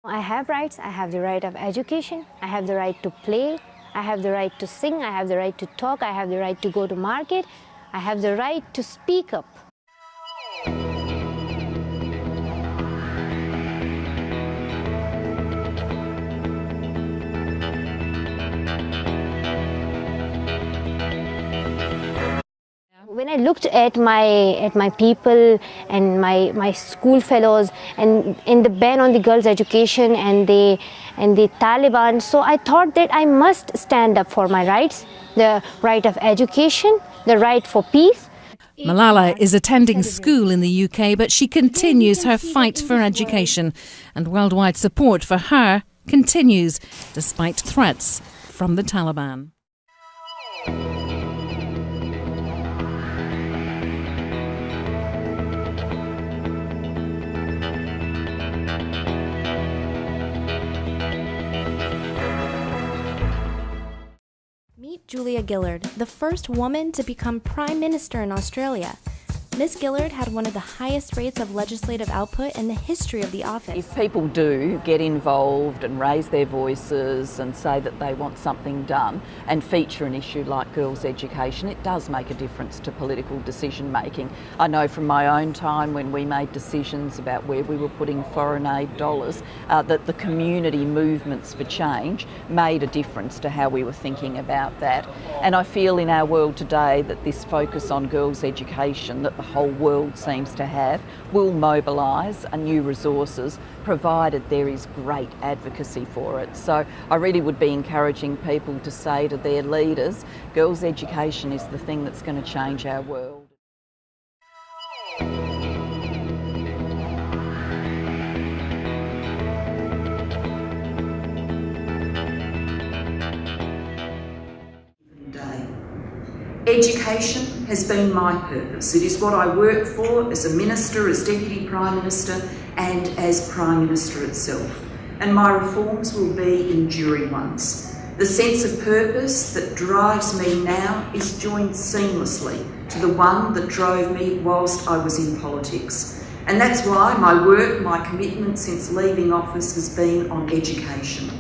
I have rights. I have the right of education. I have the right to play. I have the right to sing. I have the right to talk. I have the right to go to market. I have the right to speak up. When I looked at my people and my school fellows and in the ban on the girls' education and the Taliban, so I thought that I must stand up for my rights, the right of education, the right for peace. Malala is attending school in the UK, but she continues her fight for education, and worldwide support for her continues despite threats from the Taliban. Meet Julia Gillard, the first woman to become Prime Minister in Australia. Ms. Gillard had one of the highest rates of legislative output in the history of the office. If people do get involved and raise their voices and say that they want something done and feature an issue like girls' education, it does make a difference to political decision making. I know from my own time when we made decisions about where we were putting foreign aid dollars, that the community movements for change made a difference to how we were thinking about that. And I feel in our world today that this focus on girls' education that the whole world seems to have will mobilise new resources, provided there is great advocacy for it. So I really would be encouraging people to say to their leaders, girls' education is the thing that's going to change our world. Education has been my purpose. It is what I work for as a minister, as Deputy Prime Minister and as Prime Minister itself. And my reforms will be enduring ones. The sense of purpose that drives me now is joined seamlessly to the one that drove me whilst I was in politics. And that's why my work, my commitment since leaving office has been on education.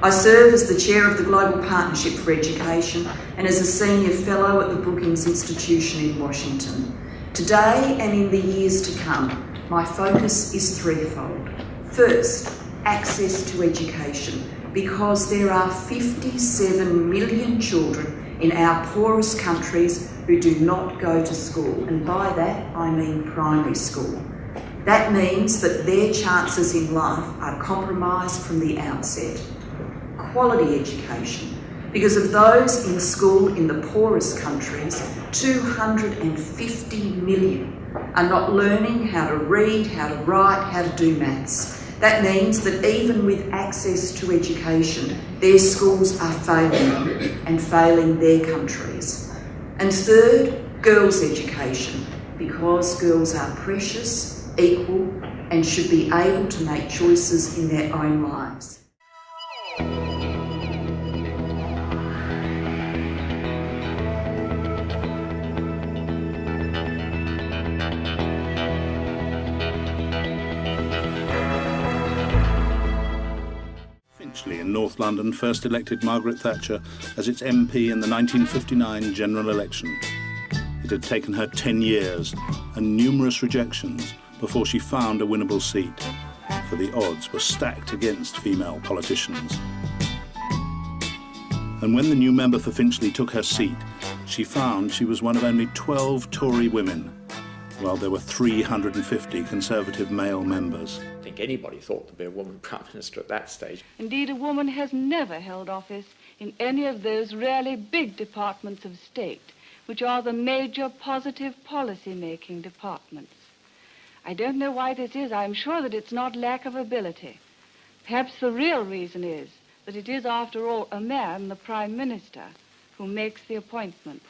I serve as the Chair of the Global Partnership for Education and as a Senior Fellow at the Brookings Institution in Washington. Today and in the years to come, my focus is threefold. First, access to education, because there are 57 million children in our poorest countries who do not go to school, and by that I mean primary school. That means that their chances in life are compromised from the outset. Quality education, because of those in school in the poorest countries, 250 million are not learning how to read, how to write, how to do maths. That means that even with access to education, their schools are failing and failing their countries. And third, girls' education, because girls are precious, equal, and should be able to make choices in their own lives. Finchley in North London first elected Margaret Thatcher as its MP in the 1959 general election. It had taken her 10 years and numerous rejections before she found a winnable seat, for the odds were stacked against female politicians. And when the new member for Finchley took her seat, she found she was one of only 12 Tory women, while there were 350 Conservative male members. I think anybody thought there'd be a woman Prime Minister at that stage. Indeed, a woman has never held office in any of those really big departments of state, which are the major positive policy-making departments. I don't know why this is. I'm sure that it's not lack of ability. Perhaps the real reason is that it is, after all, a man, the Prime Minister, who makes the appointment.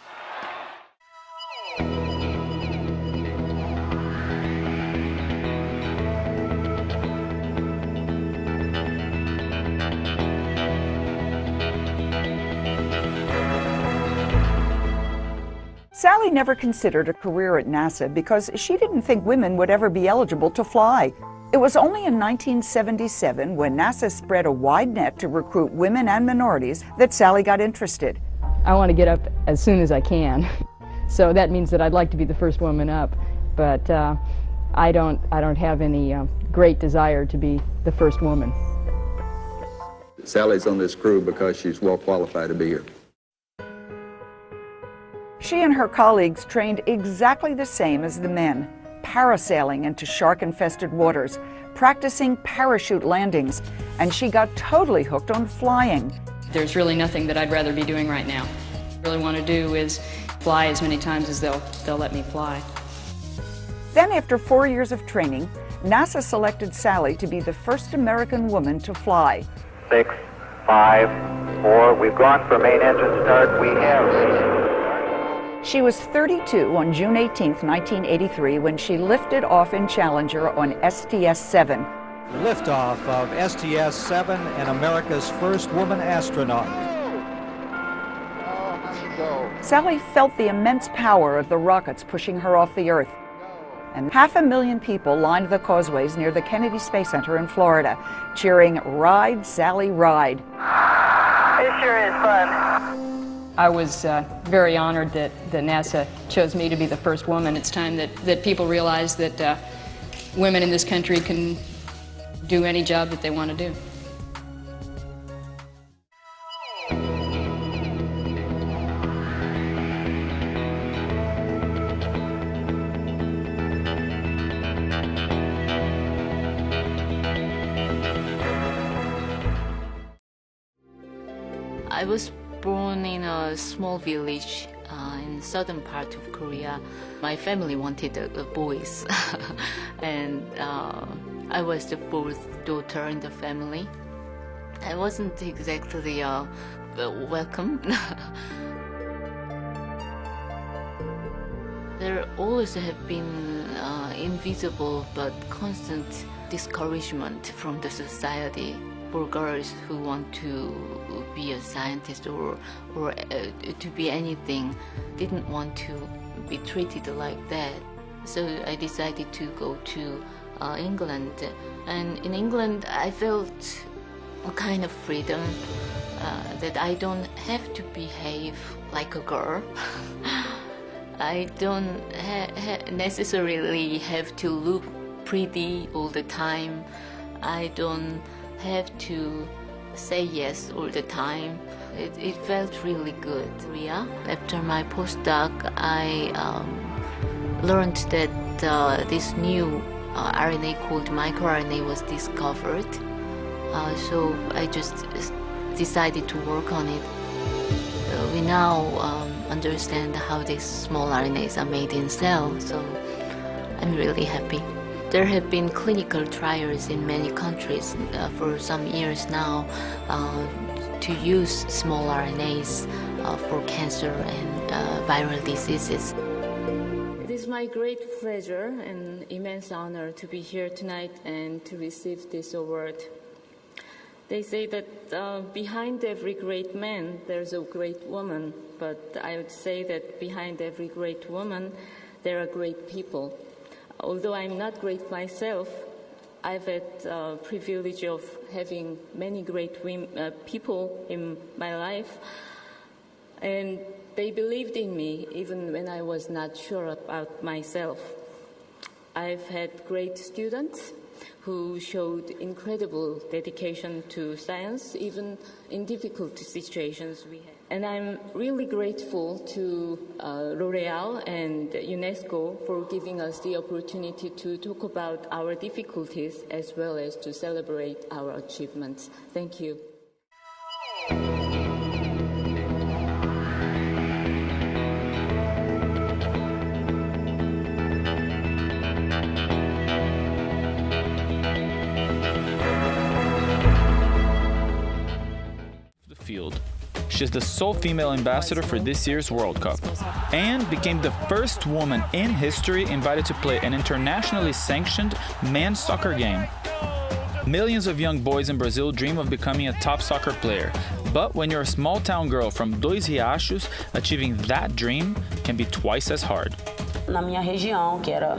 Sally never considered a career at NASA because she didn't think women would ever be eligible to fly. It was only in 1977, when NASA spread a wide net to recruit women and minorities, that Sally got interested. I want to get up as soon as I can. So that means that I'd like to be the first woman up, but I don't have any great desire to be the first woman. Sally's on this crew because she's well qualified to be here. She and her colleagues trained exactly the same as the men, parasailing into shark-infested waters, practicing parachute landings, and she got totally hooked on flying. There's really nothing that I'd rather be doing right now. What I really want to do is fly as many times as they'll let me fly. Then, after 4 years of training, NASA selected Sally to be the first American woman to fly. 6, 5, 4, we've gone for main engine start, we have. She was 32 on June 18, 1983, when she lifted off in Challenger on STS-7. Liftoff of STS-7 and America's first woman astronaut. Sally felt the immense power of the rockets pushing her off the Earth. And 500,000 people lined the causeways near the Kennedy Space Center in Florida, cheering, "Ride, Sally, ride." It sure is fun. I was very honored that NASA chose me to be the first woman. It's time that people realize that women in this country can do any job that they want to do. I was born in a small village in the southern part of Korea. My family wanted boys, and I was the fourth daughter in the family. I wasn't exactly welcome. There always have been invisible but constant discouragement from the society for girls who want to be a scientist or to be anything, didn't want to be treated like that. So I decided to go to England, and in England I felt a kind of freedom, that I don't have to behave like a girl. I don't necessarily have to look pretty all the time. I don't have to say yes all the time. It felt really good. After my postdoc, I learned that this new RNA called microRNA was discovered. So I just decided to work on it. We now understand how these small RNAs are made in cells, so I'm really happy. There have been clinical trials in many countries for some years now to use small RNAs for cancer and viral diseases. It is my great pleasure and immense honor to be here tonight and to receive this award. They say that behind every great man there's a great woman, but I would say that behind every great woman there are great people. Although I'm not great myself, I've had the privilege of having many great people in my life, and they believed in me even when I was not sure about myself. I've had great students who showed incredible dedication to science, even in difficult situations we had. And I'm really grateful to L'Oréal and UNESCO for giving us the opportunity to talk about our difficulties as well as to celebrate our achievements. Thank you. Field. She's the sole female ambassador for this year's World Cup and became the first woman in history invited to play an internationally sanctioned men's soccer game. Millions of young boys in Brazil dream of becoming a top soccer player, But when you're a small town girl from Dois Riachos, achieving that dream can be twice as hard. Na minha região, que era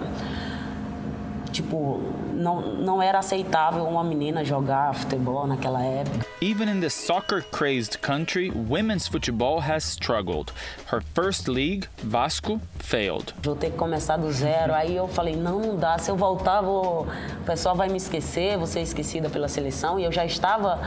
tipo, não era aceitável uma menina jogar futebol naquela época. Even in this soccer-crazed country, women's football has struggled. Her first league, Vasco, failed. Vou ter que começar do zero. Aí eu falei, não dá. Se eu voltar, o pessoal vai me esquecer, vou ser esquecida pela seleção. E eu já estava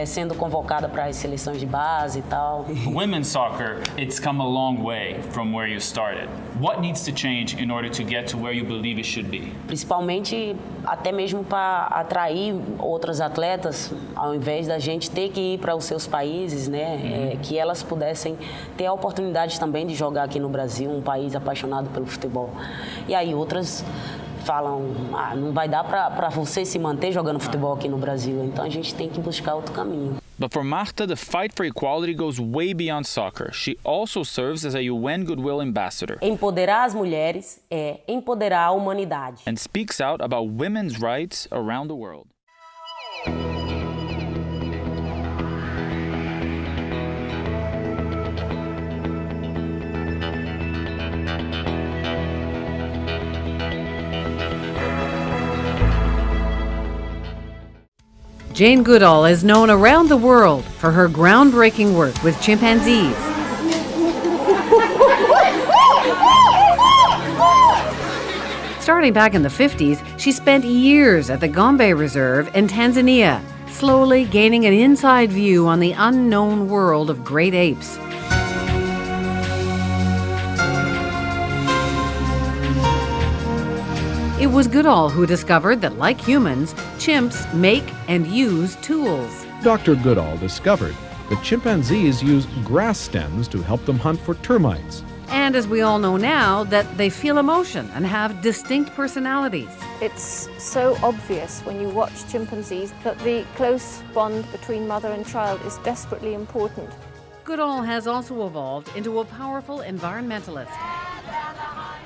sendo convocada para as seleções de base e tal. Women's soccer, it's come a long way from where you started. What needs to change in order to get to where you believe it should be? Principalmente até mesmo para atrair outras atletas, ao invés da gente ter que ir para os seus países, né? Que elas pudessem ter a oportunidade também de jogar aqui no Brasil, um país apaixonado pelo futebol. E aí outras falam, não vai dar para você se manter jogando futebol aqui no Brasil, então a gente tem que buscar outro caminho. But for Marta, the fight for equality goes way beyond soccer. She also serves as a UN Goodwill Ambassador. Empoderar as mulheres é empoderar a humanidade. And speaks out about women's rights around the world. Jane Goodall is known around the world for her groundbreaking work with chimpanzees. Starting back in the 50s, she spent years at the Gombe Reserve in Tanzania, slowly gaining an inside view on the unknown world of great apes. It was Goodall who discovered that, like humans, chimps make and use tools. Dr. Goodall discovered that chimpanzees use grass stems to help them hunt for termites. And as we all know now, that they feel emotion and have distinct personalities. It's so obvious when you watch chimpanzees that the close bond between mother and child is desperately important. Goodall has also evolved into a powerful environmentalist.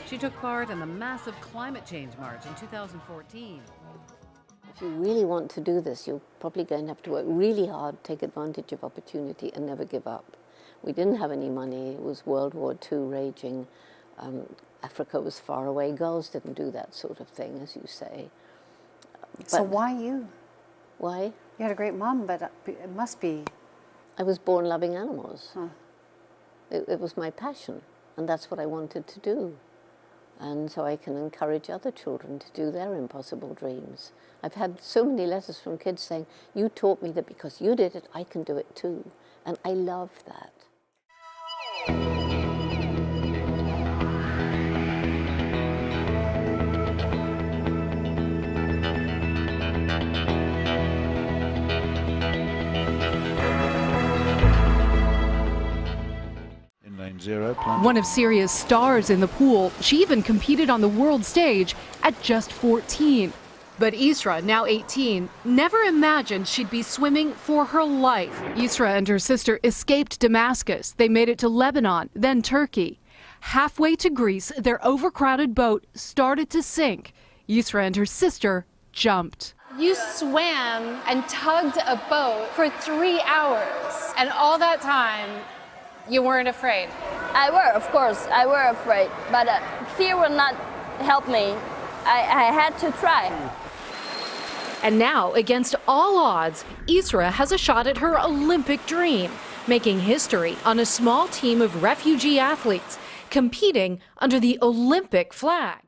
She took part in the massive climate change march in 2014. If you really want to do this, you're probably going to have to work really hard, take advantage of opportunity, and never give up. We didn't have any money. It was World War II raging. Africa was far away. Girls didn't do that sort of thing, as you say. So why you? Why? You had a great mom, but it must be... I was born loving animals. Huh. It was my passion, and that's what I wanted to do. And so I can encourage other children to do their impossible dreams. I've had so many letters from kids saying, you taught me that because you did it, I can do it too. And I love that. One of Syria's stars in the pool, she even competed on the world stage at just 14. But Isra, now 18, never imagined she'd be swimming for her life. Isra and her sister escaped Damascus. They made it to Lebanon, then Turkey. Halfway to Greece, their overcrowded boat started to sink. Isra and her sister jumped. You swam and tugged a boat for 3 hours, and all that time, you weren't afraid? I were, of course, I were afraid, but fear will not help me. I had to try. And now, against all odds, Isra has a shot at her Olympic dream, making history on a small team of refugee athletes competing under the Olympic flag.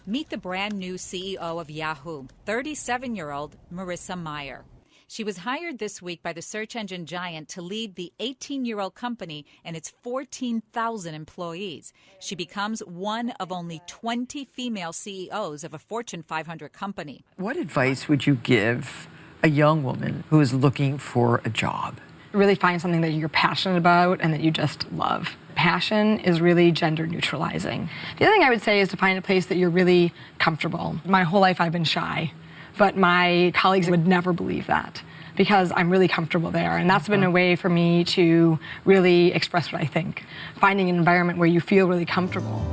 Meet the brand new CEO of Yahoo, 37-year-old Marissa Mayer. She was hired this week by the search engine giant to lead the 18-year-old company and its 14,000 employees. She becomes one of only 20 female CEOs of a Fortune 500 company. What advice would you give a young woman who is looking for a job? Really find something that you're passionate about and that you just love. Passion is really gender neutralizing. The other thing I would say is to find a place that you're really comfortable. My whole life I've been shy, but my colleagues would never believe that. because I'm really comfortable there. And that's been a way for me to really express what I think, finding an environment where you feel really comfortable.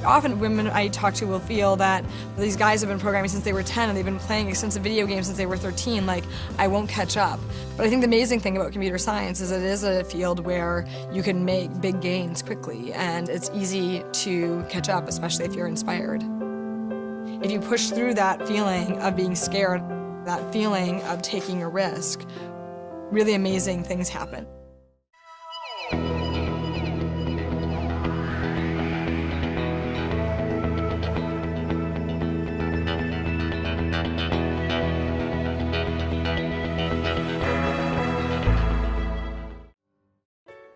Often women I talk to will feel that these guys have been programming since they were 10 and they've been playing extensive video games since they were 13, like, I won't catch up. But I think the amazing thing about computer science is it is a field where you can make big gains quickly, and it's easy to catch up, especially if you're inspired. If you push through that feeling of being scared, that feeling of taking a risk, really amazing things happen.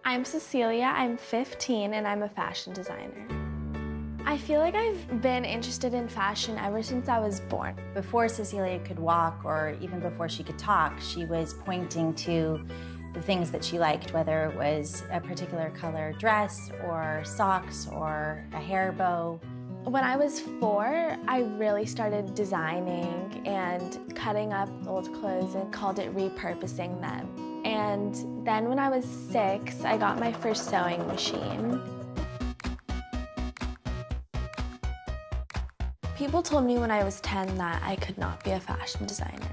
I'm Cecilia, I'm 15, and I'm a fashion designer. I feel like I've been interested in fashion ever since I was born. Before Cecilia could walk, or even before she could talk, she was pointing to the things that she liked, whether it was a particular color dress, or socks, or a hair bow. When I was 4, I really started designing and cutting up old clothes and called it repurposing them. And then when I was 6, I got my first sewing machine. People told me when I was 10 that I could not be a fashion designer.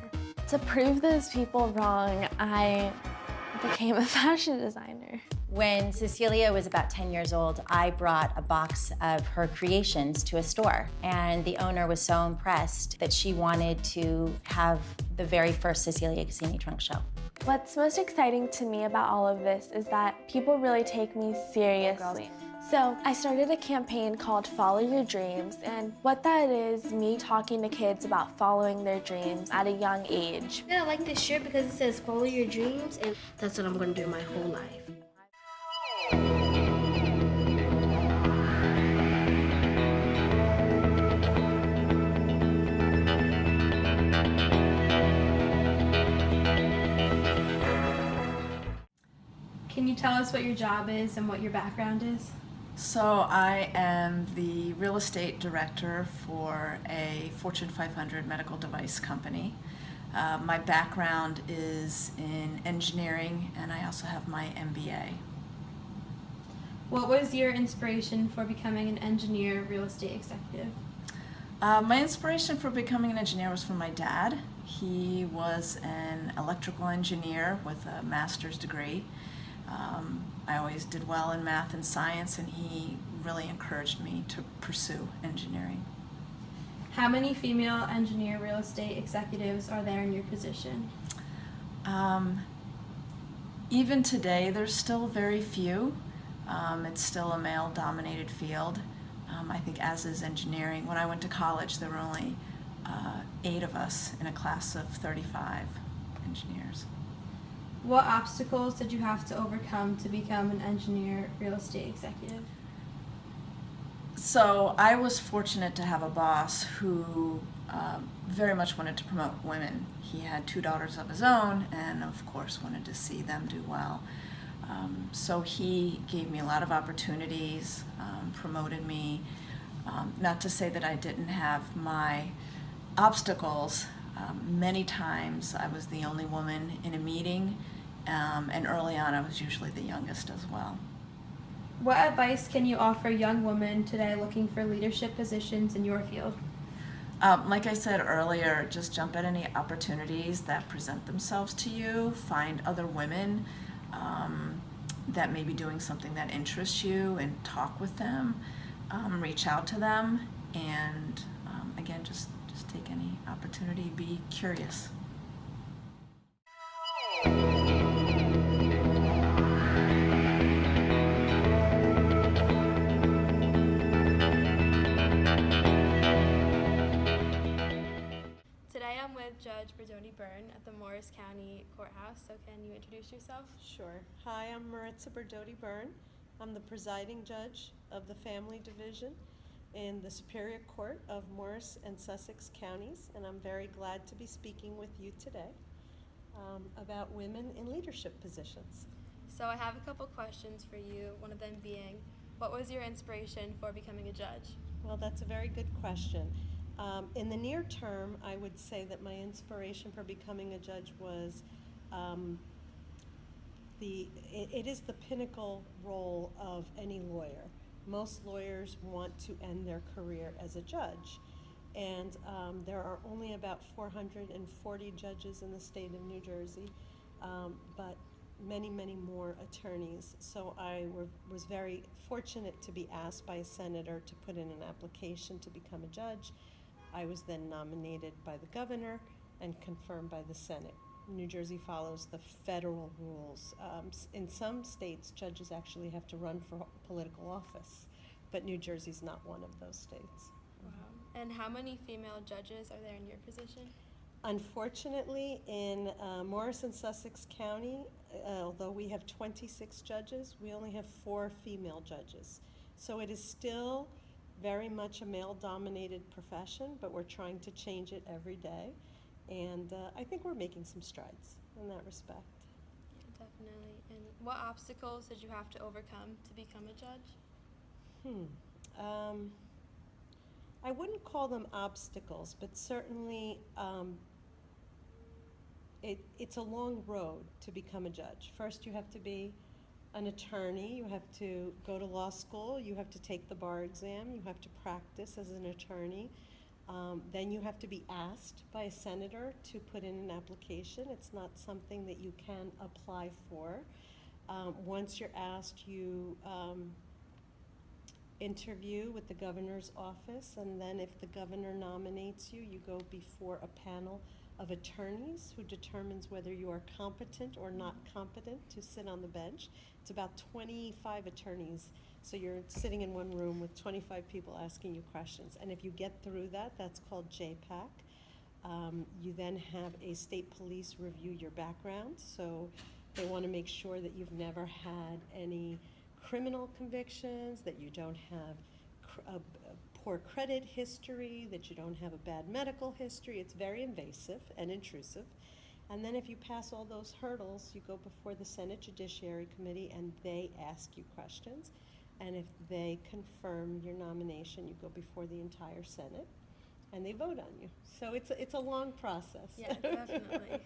To prove those people wrong, I became a fashion designer. When Cecilia was about 10 years old, I brought a box of her creations to a store, and the owner was so impressed that she wanted to have the very first Cecilia Cassini trunk show. What's most exciting to me about all of this is that people really take me seriously. So I started a campaign called Follow Your Dreams, and what that is me talking to kids about following their dreams at a young age. Yeah, I like this shirt because it says follow your dreams, and that's what I'm going to do my whole life. Can you tell us what your job is and what your background is? So I am the real estate director for a Fortune 500 medical device company. My background is in engineering, and I also have my MBA. What was your inspiration for becoming an engineer, real estate executive? My inspiration for becoming an engineer was from my dad. He was an electrical engineer with a master's degree. I always did well in math and science, and he really encouraged me to pursue engineering. How many female engineer real estate executives are there in your position? Even today, there's still very few. It's still a male-dominated field. I think as is engineering. When I went to college, there were only 8 of us in a class of 35 engineers. What obstacles did you have to overcome to become an engineer real estate executive? So I was fortunate to have a boss who very much wanted to promote women. He had 2 daughters of his own, and of course wanted to see them do well. So he gave me a lot of opportunities, promoted me. Not to say that I didn't have my obstacles. Many times I was the only woman in a meeting, and early on I was usually the youngest as well. What advice can you offer young women today looking for leadership positions in your field? Like I said earlier, just jump at any opportunities that present themselves to you. Find other women that may be doing something that interests you and talk with them. Reach out to them, and again, just take any opportunity, be curious. Today I'm with Judge Berdoni Byrne at the Morris County Courthouse, so can you introduce yourself? Sure. Hi, I'm Maritza Berdoni Byrne. I'm the presiding judge of the Family Division in the Superior Court of Morris and Sussex counties, and I'm very glad to be speaking with you today about women in leadership positions. So I have a couple questions for you, one of them being, what was your inspiration for becoming a judge? Well, that's a very good question. In the near term, I would say that my inspiration for becoming a judge was it is the pinnacle role of any lawyer. Most lawyers want to end their career as a judge. And there are only about 440 judges in the state of New Jersey, but many, many more attorneys. So I was very fortunate to be asked by a senator to put in an application to become a judge. I was then nominated by the governor and confirmed by the Senate. New Jersey follows the federal rules. In some states, judges actually have to run for political office, but New Jersey's not one of those states. Wow. And how many female judges are there in your position? Unfortunately, in Morris and Sussex County, although we have 26 judges, we only have 4 female judges. So it is still very much a male-dominated profession, but we're trying to change it every day. And I think we're making some strides in that respect. Yeah, definitely. And what obstacles did you have to overcome to become a judge? I wouldn't call them obstacles, but certainly it's a long road to become a judge. First, you have to be an attorney, you have to go to law school, you have to take the bar exam, you have to practice as an attorney. Then you have to be asked by a senator to put in an application. It's not something that you can apply for. Once you're asked, you interview with the governor's office, and then if the governor nominates you, you go before a panel of attorneys who determines whether you are competent or not competent to sit on the bench. It's about 25 attorneys, so you're sitting in one room with 25 people asking you questions. And if you get through that, that's called JPAC. You then have a state police review your background, so they want to make sure that you've never had any criminal convictions, that you don't have a poor credit history, that you don't have a bad medical history. It's very invasive and intrusive. And then if you pass all those hurdles, you go before the Senate Judiciary Committee and they ask you questions. And if they confirm your nomination, you go before the entire Senate and they vote on you. So it's a long process. Yeah, definitely.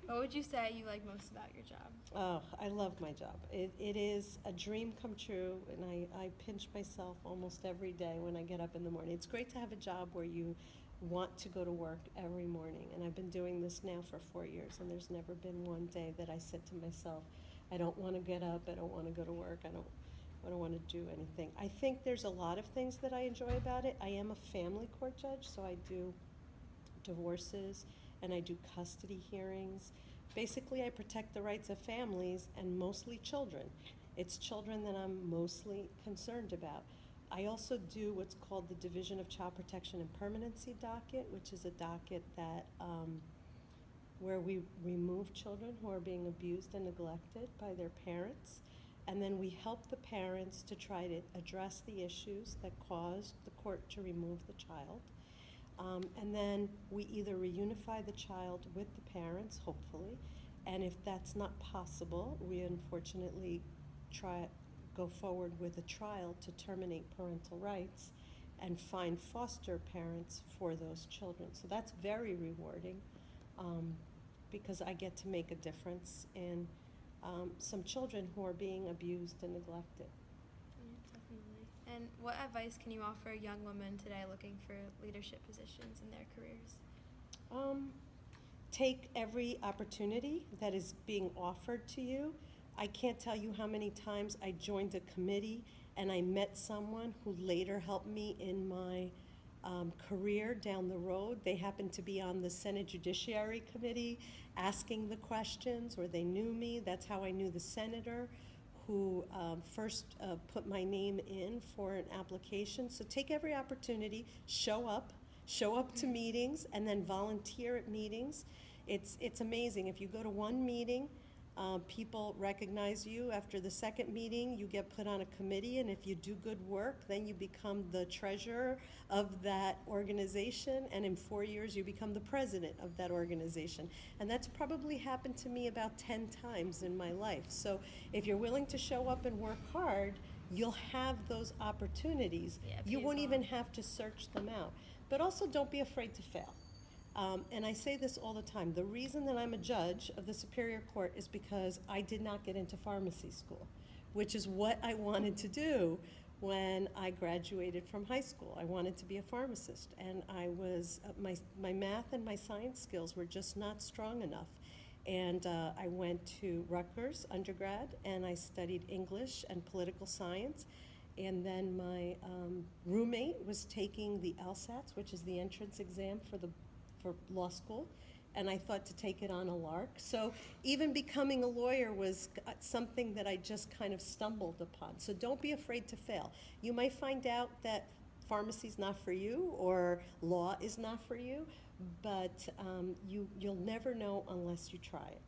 What would you say you like most about your job? Oh, I love my job. It is a dream come true, and I pinch myself almost every day when I get up in the morning. It's great to have a job where you want to go to work every morning, and I've been doing this now for 4 years, and there's never been one day that I said to myself, I don't want to get up, I don't want to go to work, I don't want to do anything. I think there's a lot of things that I enjoy about it. I am a family court judge, so I do divorces, and I do custody hearings. Basically, I protect the rights of families and mostly children. It's children that I'm mostly concerned about. I also do what's called the Division of Child Protection and Permanency docket, which is a docket that where we remove children who are being abused and neglected by their parents, and then we help the parents to try to address the issues that caused the court to remove the child. And then we either reunify the child with the parents, hopefully, and if that's not possible, we unfortunately go forward with a trial to terminate parental rights and find foster parents for those children. So that's very rewarding because I get to make a difference in some children who are being abused and neglected. And what advice can you offer young women today looking for leadership positions in their careers? Take every opportunity that is being offered to you. I can't tell you how many times I joined a committee and I met someone who later helped me in my career down the road. They happened to be on the Senate Judiciary Committee asking the questions, or they knew me. That's how I knew the senator who first put my name in for an application. So take every opportunity, show up to meetings, and then volunteer at meetings. It's amazing. If you go to one meeting, people recognize you. After the second meeting, you get put on a committee, and if you do good work, then you become the treasurer of that organization, and in 4 years, you become the president of that organization. And that's probably happened to me about 10 times in my life. So if you're willing to show up and work hard, you'll have those opportunities. You won't even have to search them out. but also don't be afraid to fail. And I say this all the time. The reason that I'm a judge of the Superior Court is because I did not get into pharmacy school, which is what I wanted to do when I graduated from high school. I wanted to be a pharmacist, and I was, my math and my science skills were just not strong enough. And I went to Rutgers undergrad, and I studied English and political science. And then my roommate was taking the LSATs, which is the entrance exam for law school, and I thought to take it on a lark. So even becoming a lawyer was something that I just kind of stumbled upon. So don't be afraid to fail. You might find out that pharmacy's not for you or law is not for you, but you'll never know unless you try it.